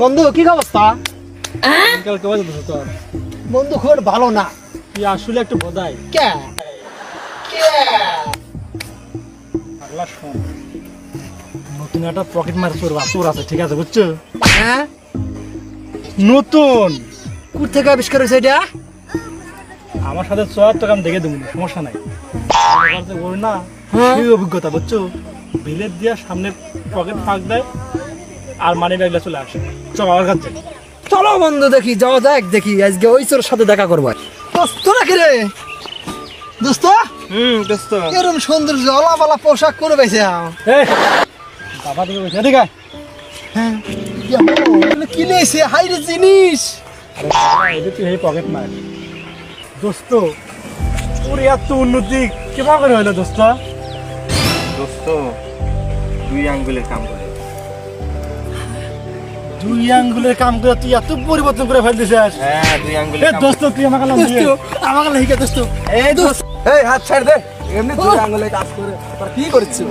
বন্ধু কি অবস্থা? বন্ধু খুব ভালো না। তুই আসলে একটু বোধাই কে নতুন একটা পকেট মার চোর আছে, ঠিক আছে বুঝছো? হ্যাঁ, নতুন কোথা থেকে আবিষ্কার হয়েছে এটা? আমার সাথে চর তো আমি দেখে দেবো, সমস্যা নাই। ওর না হ্যাঁ। সেই অভিজ্ঞতা বুঝছো, বিলেত দিয়া সামনে পকেট ফাঁক দেয় আর মানি ব্যাগটা চলে আসে। চল আমার কাছে চলো বন্ধু দেখি, যাওয়া যাক, দেখি আজকে ওই চোরের সাথে দেখা করবো। দোস্ত নাকি রে? দোস্ত দোস্ত এরকম সুন্দর জলাপালা পোশাক করে পেয়েছে। বাবা দিকে বসে ঠিক আছে। হ্যাঁ, কি নিয়েছে? হাইরে জিনিস। এটা তুই এই পকেট মার দোস্ত, ওর এত উন্নতি কেমন করে হইলো দোস্ত? দোস্ত 2 আঙ্গুলের কাম করে। 2 আঙ্গুলের কাম করে তুই এত পরিবর্তন করে ফেল দিছিস। হ্যাঁ 2 আঙ্গুলের কাম। দোস্ত তুই আমাকে নাম দিয়ে আমাকে লিখে দোস্ত। এই দোস্ত, এই হাত ছাড় দে। এমনি 2 আঙ্গুলের কাজ করে তোর কি করছিস?